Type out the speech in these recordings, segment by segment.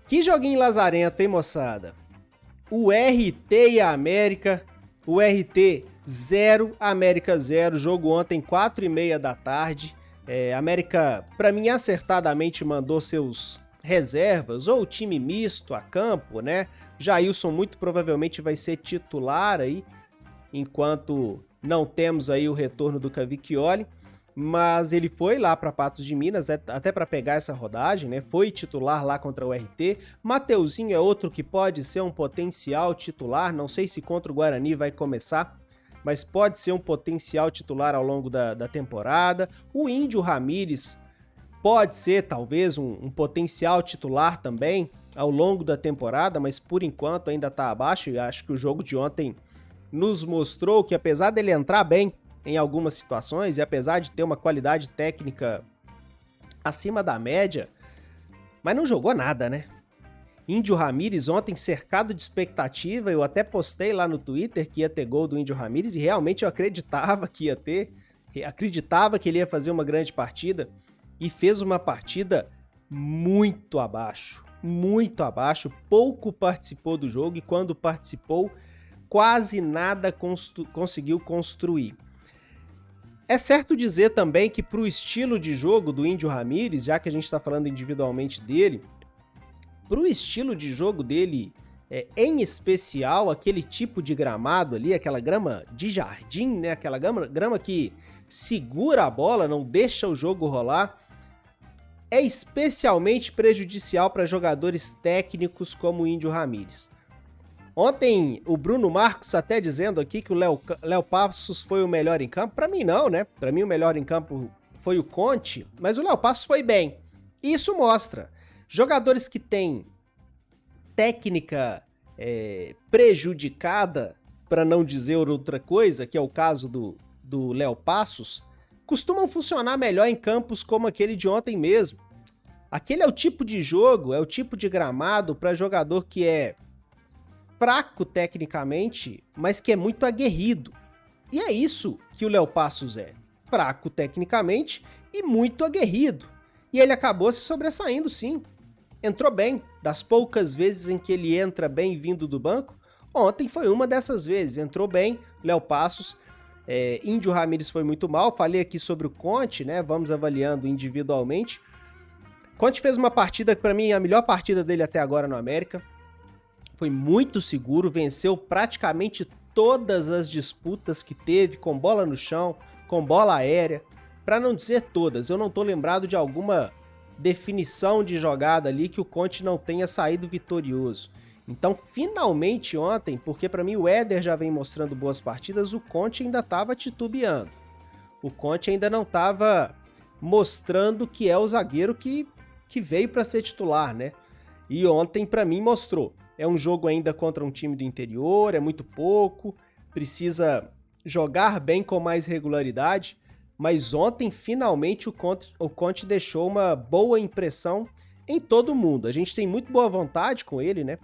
Que joguinho lazarento, hein, moçada? O RT e a América. O RT 0, América 0. Jogo ontem, 4h30 da tarde. América, pra mim, acertadamente mandou seus reservas ou time misto a campo, né? Jailson muito provavelmente vai ser titular aí, enquanto não temos aí o retorno do Cavicchioli. Mas ele foi lá para Patos de Minas, até para pegar essa rodagem, né? Foi titular lá contra o RT. Mateuzinho é outro que pode ser um potencial titular, não sei se contra o Guarani vai começar, mas pode ser um potencial titular ao longo da temporada. O Índio Ramírez pode ser, talvez, um potencial titular também ao longo da temporada, mas por enquanto ainda está abaixo, e acho que o jogo de ontem nos mostrou que, apesar dele entrar bem em algumas situações, e apesar de ter uma qualidade técnica acima da média, mas não jogou nada, né? Índio Ramírez ontem cercado de expectativa, eu até postei lá no Twitter que ia ter gol do Índio Ramírez, e realmente eu acreditava que ia ter, acreditava que ele ia fazer uma grande partida, e fez uma partida muito abaixo, pouco participou do jogo, e quando participou, quase nada conseguiu construir. É certo dizer também que para o estilo de jogo do Índio Ramírez, já que a gente está falando individualmente dele, para o estilo de jogo dele, em especial aquele tipo de gramado ali, aquela grama de jardim, né? Aquela grama que segura a bola, não deixa o jogo rolar, é especialmente prejudicial para jogadores técnicos como o Índio Ramírez. Ontem, o Bruno Marcos até dizendo aqui que o Léo Passos foi o melhor em campo. Pra mim não, né? Pra mim o melhor em campo foi o Conte, mas o Léo Passos foi bem. Isso mostra jogadores que têm técnica prejudicada, para não dizer outra coisa, que é o caso do Léo Passos, costumam funcionar melhor em campos como aquele de ontem mesmo. Aquele é o tipo de jogo, é o tipo de gramado para jogador que é fraco tecnicamente, mas que é muito aguerrido. E é isso que o Léo Passos é. Fraco tecnicamente e muito aguerrido. E ele acabou se sobressaindo, sim. Entrou bem. Das poucas vezes em que ele entra bem vindo do banco, ontem foi uma dessas vezes. Entrou bem, Léo Passos. Índio Ramírez foi muito mal. Falei aqui sobre o Conte, né? Vamos avaliando individualmente. Conte fez uma partida que, para mim, é a melhor partida dele até agora no América. Foi muito seguro, venceu praticamente todas as disputas que teve, com bola no chão, com bola aérea. Para não dizer todas, eu não tô lembrado de alguma definição de jogada ali que o Conte não tenha saído vitorioso. Então, finalmente ontem, porque para mim o Éder já vem mostrando boas partidas, o Conte ainda estava titubeando. O Conte ainda não estava mostrando que é o zagueiro que veio para ser titular, né? E ontem, para mim, mostrou. É um jogo ainda contra um time do interior, é muito pouco, precisa jogar bem com mais regularidade, mas ontem, finalmente, o Conte deixou uma boa impressão em todo mundo. A gente tem muito boa vontade com ele, né?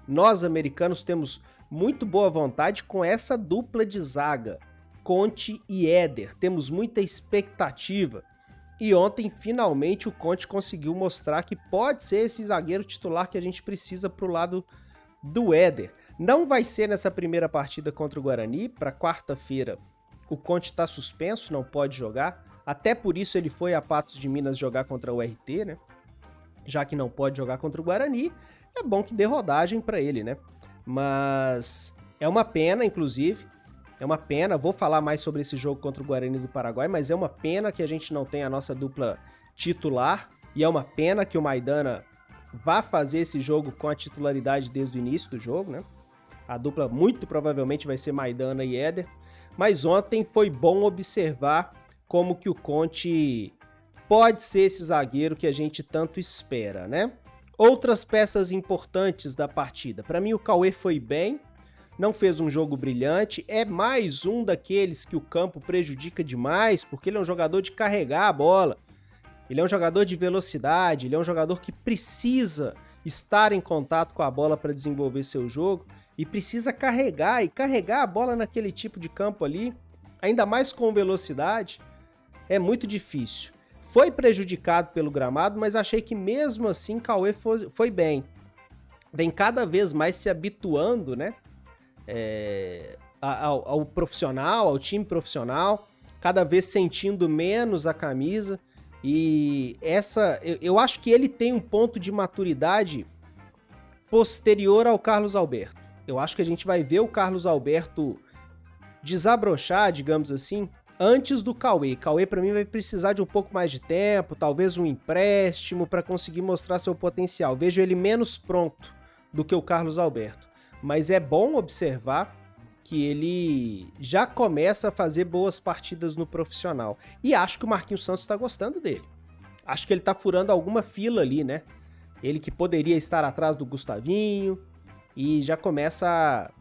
Nós, americanos, temos muito boa vontade com essa dupla de zaga, Conte e Éder. Temos muita expectativa. E ontem, finalmente, o Conte conseguiu mostrar que pode ser esse zagueiro titular que a gente precisa pro lado do Éder. Não vai ser nessa primeira partida contra o Guarani. Para quarta-feira, o Conte está suspenso, não pode jogar. Até por isso ele foi a Patos de Minas jogar contra o RT, né? Já que não pode jogar contra o Guarani, é bom que dê rodagem para ele, né? Mas é uma pena, inclusive. É uma pena, vou falar mais sobre esse jogo contra o Guarani do Paraguai, mas é uma pena que a gente não tenha a nossa dupla titular, e é uma pena que o Maidana vá fazer esse jogo com a titularidade desde o início do jogo, né? A dupla muito provavelmente vai ser Maidana e Éder, mas ontem foi bom observar como que o Conte pode ser esse zagueiro que a gente tanto espera, né? Outras peças importantes da partida. Para mim o Cauê foi bem, não fez um jogo brilhante, é mais um daqueles que o campo prejudica demais, porque ele é um jogador de carregar a bola, ele é um jogador de velocidade, ele é um jogador que precisa estar em contato com a bola para desenvolver seu jogo, e precisa carregar a bola naquele tipo de campo ali, ainda mais com velocidade, é muito difícil. Foi prejudicado pelo gramado, mas achei que mesmo assim Cauê foi bem. vem cada vez mais se habituando, né? Ao profissional, ao time profissional, cada vez sentindo menos a camisa. E eu acho que ele tem um ponto de maturidade posterior ao Carlos Alberto. Eu acho que a gente vai ver o Carlos Alberto desabrochar, digamos assim, antes do Cauê. Cauê, para mim, vai precisar de um pouco mais de tempo, talvez um empréstimo para conseguir mostrar seu potencial. Vejo ele menos pronto do que o Carlos Alberto. Mas é bom observar que ele já começa a fazer boas partidas no profissional. E acho que o Marquinhos Santos está gostando dele. Acho que ele está furando alguma fila ali, né? Ele que poderia estar atrás do Gustavinho e já começa a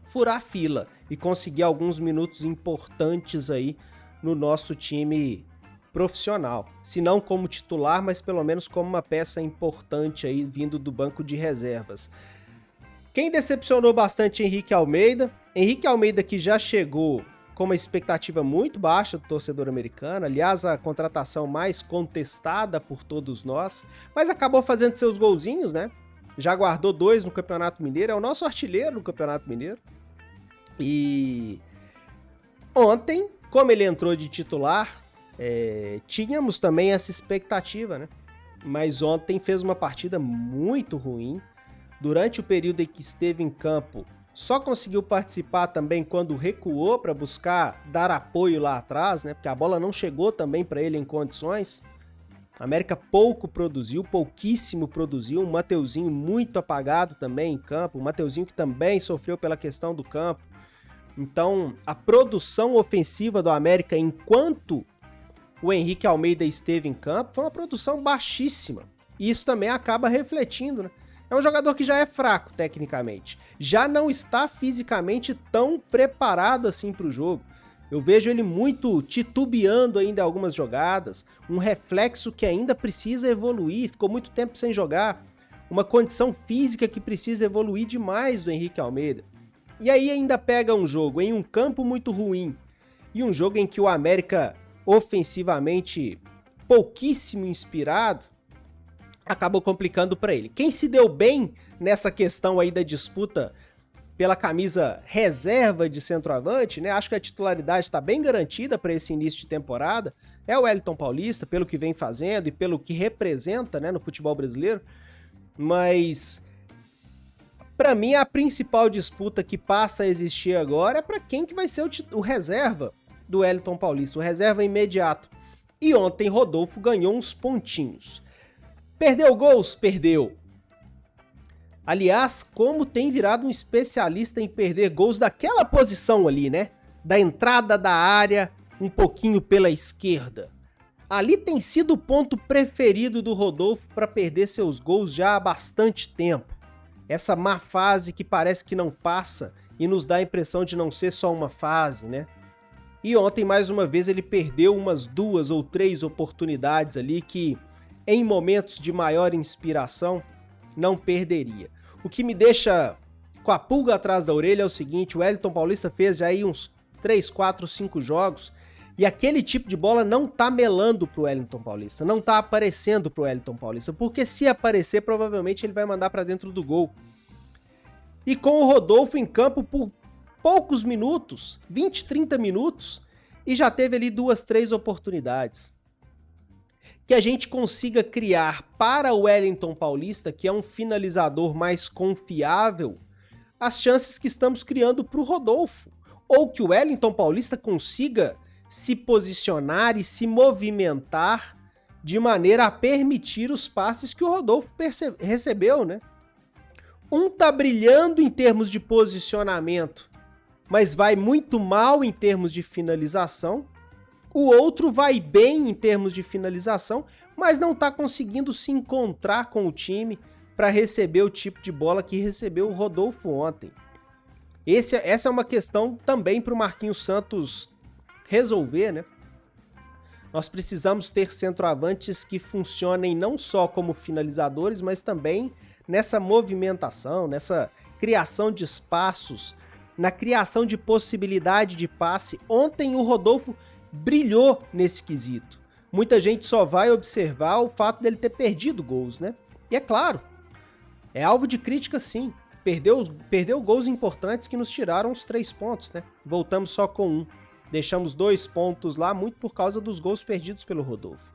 furar fila e conseguir alguns minutos importantes aí no nosso time profissional. Se não como titular, mas pelo menos como uma peça importante aí vindo do banco de reservas. Quem decepcionou bastante Henrique Almeida. Henrique Almeida que já chegou com uma expectativa muito baixa do torcedor americano. Aliás, a contratação mais contestada por todos nós. Mas acabou fazendo seus golzinhos, né? Já guardou 2 no Campeonato Mineiro. É o nosso artilheiro no Campeonato Mineiro. E ontem, como ele entrou de titular, tínhamos também essa expectativa, né? Mas ontem fez uma partida muito ruim. Durante o período em que esteve em campo, só conseguiu participar também quando recuou para buscar dar apoio lá atrás, né? Porque a bola não chegou também para ele em condições. A América pouco produziu, pouquíssimo produziu. Um Mateuzinho muito apagado também em campo. Um Mateuzinho que também sofreu pela questão do campo. Então, a produção ofensiva do América enquanto o Henrique Almeida esteve em campo foi uma produção baixíssima. E isso também acaba refletindo, né? É um jogador que já é fraco tecnicamente, já não está fisicamente tão preparado assim para o jogo. Eu vejo ele muito titubeando ainda em algumas jogadas, um reflexo que ainda precisa evoluir, ficou muito tempo sem jogar, uma condição física que precisa evoluir demais do Henrique Almeida. E aí ainda pega um jogo em um campo muito ruim e um jogo em que o América ofensivamente pouquíssimo inspirado, acabou complicando para ele. Quem se deu bem nessa questão aí da disputa pela camisa reserva de centroavante, né? Acho que a titularidade está bem garantida para esse início de temporada. É o Wellington Paulista, pelo que vem fazendo e pelo que representa, né, no futebol brasileiro. Mas para mim a principal disputa que passa a existir agora é para quem que vai ser o reserva do Wellington Paulista, o reserva imediato. E ontem Rodolfo ganhou uns pontinhos. Perdeu gols? Perdeu. Aliás, como tem virado um especialista em perder gols daquela posição ali, né? Da entrada da área, um pouquinho pela esquerda. Ali tem sido o ponto preferido do Rodolfo para perder seus gols já há bastante tempo. Essa má fase que parece que não passa e nos dá a impressão de não ser só uma fase, né? E ontem, mais uma vez, ele perdeu umas 2 ou 3 oportunidades ali que, em momentos de maior inspiração, não perderia. O que me deixa com a pulga atrás da orelha é o seguinte: o Wellington Paulista fez já aí uns 3, 4, 5 jogos e aquele tipo de bola não tá melando pro Wellington Paulista, não tá aparecendo pro Wellington Paulista, porque se aparecer, provavelmente ele vai mandar para dentro do gol. E com o Rodolfo em campo por poucos minutos, 20, 30 minutos, e já teve ali 2, 3 oportunidades. Que a gente consiga criar para o Wellington Paulista, que é um finalizador mais confiável, as chances que estamos criando para o Rodolfo. Ou que o Wellington Paulista consiga se posicionar e se movimentar de maneira a permitir os passes que o Rodolfo recebeu, né? Um tá brilhando em termos de posicionamento, mas vai muito mal em termos de finalização. O outro vai bem em termos de finalização, mas não está conseguindo se encontrar com o time para receber o tipo de bola que recebeu o Rodolfo ontem. Essa é uma questão também para o Marquinhos Santos resolver, né? Nós precisamos ter centroavantes que funcionem não só como finalizadores, mas também nessa movimentação, nessa criação de espaços, na criação de possibilidade de passe. Ontem o Rodolfo brilhou nesse quesito. Muita gente só vai observar o fato dele ter perdido gols, né? E é claro, É alvo de crítica, sim. Perdeu gols importantes que nos tiraram os 3 pontos, né? Voltamos só com 1. Deixamos 2 pontos lá, muito por causa dos gols perdidos pelo Rodolfo.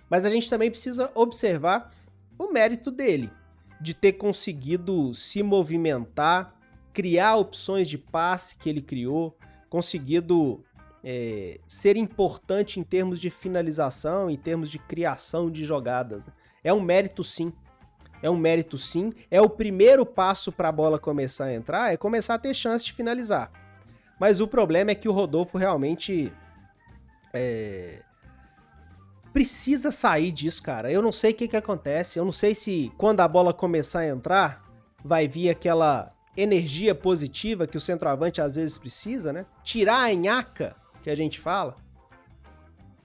Mas a gente também precisa observar o mérito dele, de ter conseguido se movimentar, criar opções de passe que ele criou, conseguido ser importante em termos de finalização, em termos de criação de jogadas. É um mérito, sim. É um mérito, sim. É o primeiro passo para a bola começar a entrar, é começar a ter chance de finalizar. Mas o problema é que o Rodolfo realmente precisa sair disso, cara. Eu não sei o que acontece. Eu não sei se quando a bola começar a entrar, vai vir aquela energia positiva que o centroavante às vezes precisa, né? Tirar a nhaca, que a gente fala.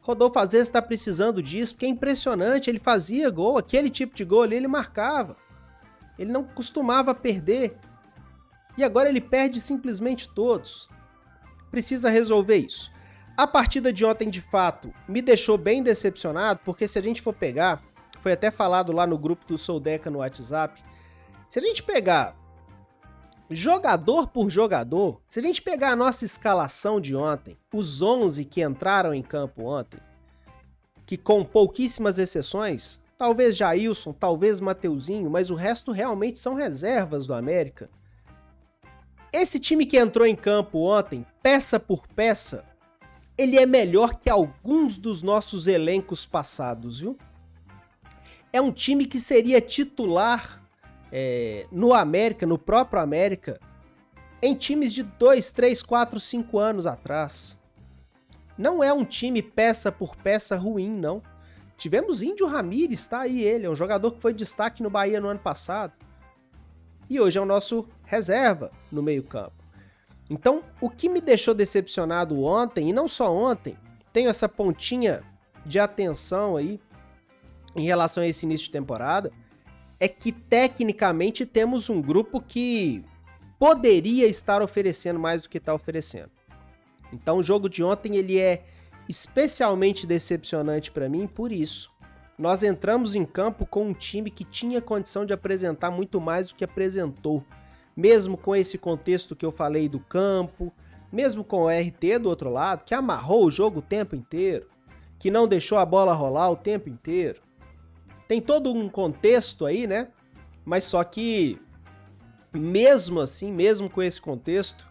Rodolfo às vezes tá precisando disso, porque é impressionante, ele fazia gol, aquele tipo de gol ali ele marcava. Ele não costumava perder. E agora ele perde simplesmente todos. Precisa resolver isso. A partida de ontem, de fato, me deixou bem decepcionado, porque se a gente for pegar, foi até falado lá no grupo do Soldeca no WhatsApp, se a gente pegar jogador por jogador, se a gente pegar a nossa escalação de ontem, os 11 que entraram em campo ontem, que com pouquíssimas exceções, talvez Jailson, talvez Mateuzinho, mas o resto realmente são reservas do América. Esse time que entrou em campo ontem, peça por peça, ele é melhor que alguns dos nossos elencos passados, viu? É um time que seria titular no América, no próprio América, em times de 2, 3, 4, 5 anos atrás. Não é um time peça por peça ruim, não. Tivemos Índio Ramírez, tá aí ele, é um jogador que foi destaque no Bahia no ano passado. E hoje é o nosso reserva no meio-campo. Então, o que me deixou decepcionado ontem, e não só ontem, tenho essa pontinha de atenção aí em relação a esse início de temporada, é que tecnicamente temos um grupo que poderia estar oferecendo mais do que está oferecendo. Então o jogo de ontem ele é especialmente decepcionante para mim por isso. Nós entramos em campo com um time que tinha condição de apresentar muito mais do que apresentou. Mesmo com esse contexto que eu falei do campo, mesmo com o RT do outro lado, que amarrou o jogo o tempo inteiro, que não deixou a bola rolar o tempo inteiro. Tem todo um contexto aí, né? Mas só que, mesmo assim, mesmo com esse contexto,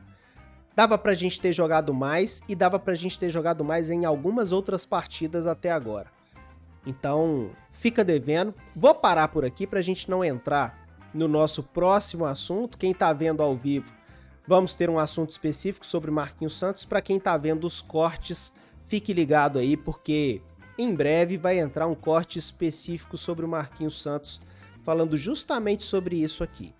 dava pra gente ter jogado mais e dava pra gente ter jogado mais em algumas outras partidas até agora. Então, fica devendo. Vou parar por aqui pra gente não entrar no nosso próximo assunto. Quem tá vendo ao vivo, vamos ter um assunto específico sobre Marquinhos Santos. Pra quem tá vendo os cortes, fique ligado aí, porque em breve vai entrar um corte específico sobre o Marquinhos Santos, falando justamente sobre isso aqui.